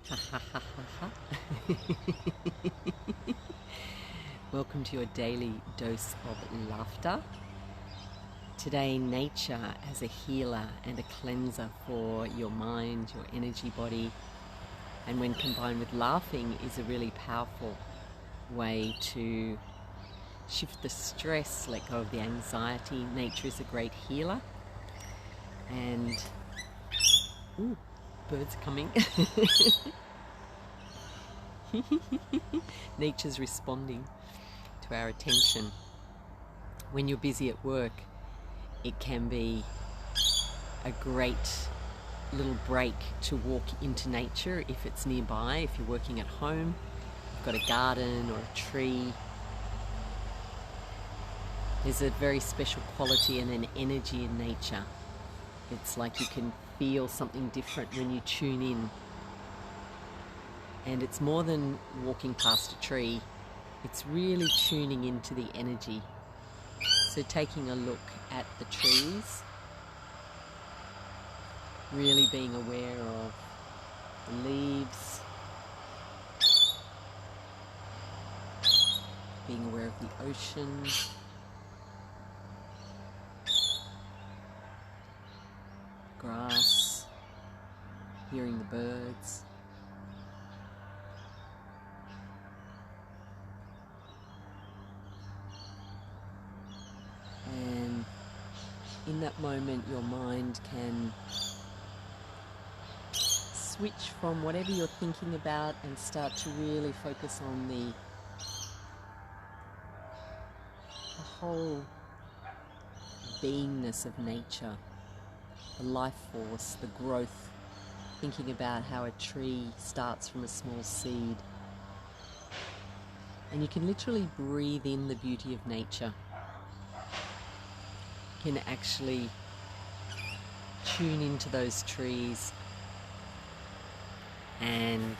Ha ha ha ha ha. Welcome to your daily dose of laughter. Today, nature as a healer and a cleanser for your mind, your energy body, and when combined with laughing is a really powerful way to shift the stress, let go of the anxiety. Nature is a great healer. And ooh, birds coming. Nature's responding to our attention. When you're busy at work, it can be a great little break to walk into nature if it's nearby. If you're working at home, you've got a garden or a tree, there's a very special quality and an energy in nature. It's like you can feel something different when you tune in. And it's more than walking past a tree, it's really tuning into the energy. So taking a look at the trees, really being aware of the leaves, being aware of the ocean, grass, hearing the birds. And in that moment, your mind can switch from whatever you're thinking about and start to really focus on the whole beingness of nature, the life force, the growth, thinking about how a tree starts from a small seed. And you can literally breathe in the beauty of nature. You can actually tune into those trees and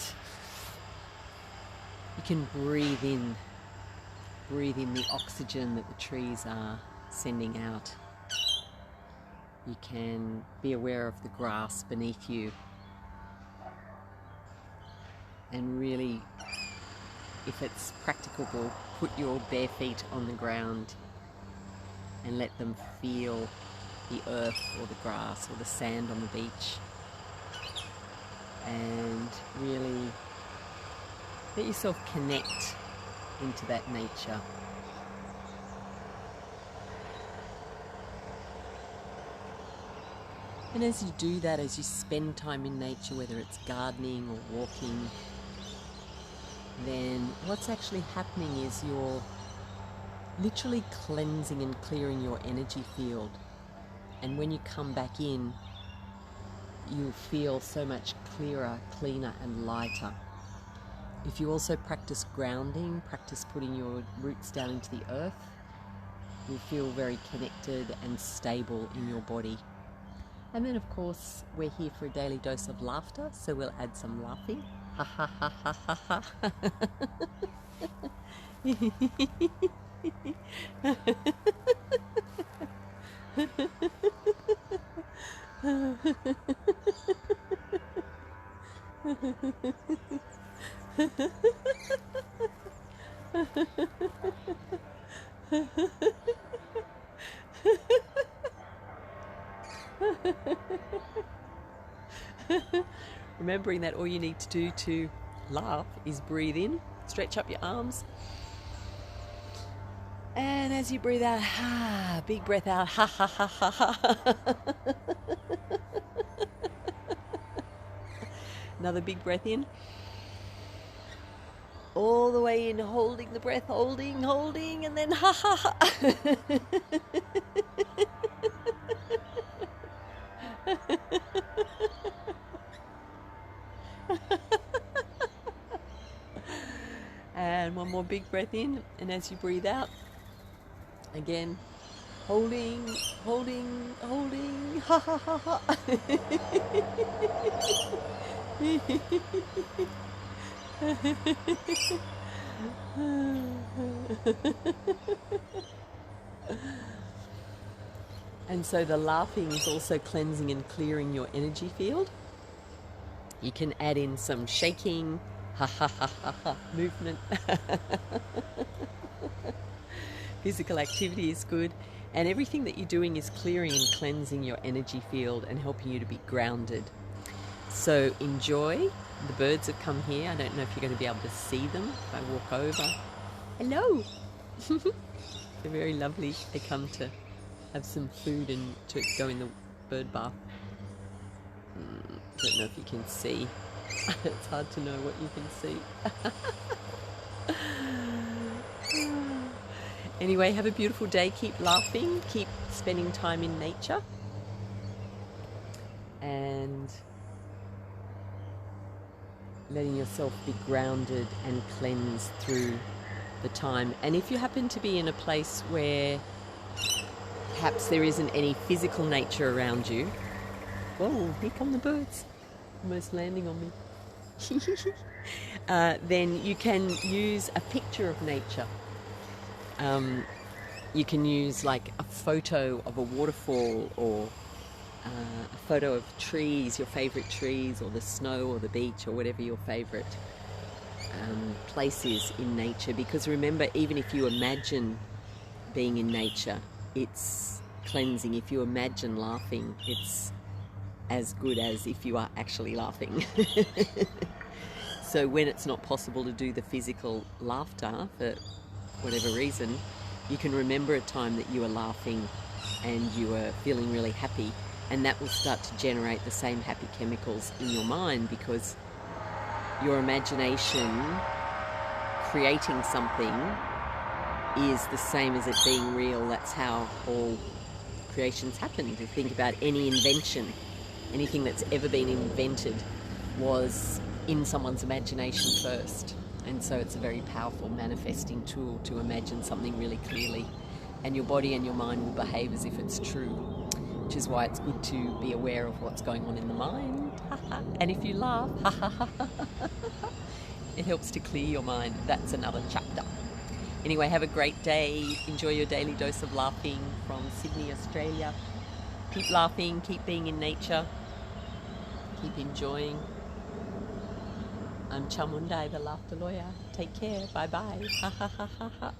you can breathe in the oxygen that the trees are sending out. You can be aware of the grass beneath you and really, if it's practicable, put your bare feet on the ground and let them feel the earth or the grass or the sand on the beach, and really let yourself connect into that nature. And as you do that, as you spend time in nature, whether it's gardening or walking, then what's actually happening is you're literally cleansing and clearing your energy field. And when you come back in, you feel so much clearer, cleaner and lighter. If you also practice grounding, practice putting your roots down into the earth, you'll feel very connected and stable in your body. And then of course, we're here for a daily dose of laughter, so we'll add some laughing. Ha ha ha ha ha ha. Remembering that all you need to do to laugh is breathe in, stretch up your arms, and as you breathe out, big breath out, ha ha ha ha ha. Another big breath in, all the way in, holding the breath, holding, and then ha ha ha. And one more big breath in, and as you breathe out, again, holding, ha ha ha ha. And so the laughing is also cleansing and clearing your energy field. You can add in some shaking, ha ha ha ha ha movement. Physical activity is good. And everything that you're doing is clearing and cleansing your energy field and helping you to be grounded. So enjoy. The birds have come here. I don't know if you're going to be able to see them if I walk over. Hello! They're very lovely. They come to have some food and to go in the bird bath. Don't know if you can see. It's hard to know what you can see. Anyway, have a beautiful day. Keep laughing. Keep spending time in nature. And letting yourself be grounded and cleansed through the time. And if you happen to be in a place where perhaps there isn't any physical nature around you, whoa, here come the birds, almost landing on me. Then you can use a picture of nature. You can use like a photo of a waterfall, or a photo of trees, your favourite trees, or the snow or the beach, or whatever your favourite place is in nature. Because remember, even if you imagine being in nature, it's cleansing. If you imagine laughing, it's as good as if you are actually laughing. So when it's not possible to do the physical laughter for whatever reason, you can remember a time that you were laughing and you were feeling really happy, and that will start to generate the same happy chemicals in your mind, because your imagination creating something is the same as it being real. That's how all creations happen. To think about any invention, anything that's ever been invented was in someone's imagination first. And so it's a very powerful manifesting tool to imagine something really clearly, and your body and your mind will behave as if it's true, which is why it's good to be aware of what's going on in the mind. And if you laugh, it helps to clear your mind. That's another chapter. Anyway, have a great day. Enjoy your daily dose of laughing from Sydney, Australia. Keep laughing, keep being in nature, keep enjoying. I'm Chamundai, the laughter lawyer. Take care. Bye bye. Ha ha ha ha ha.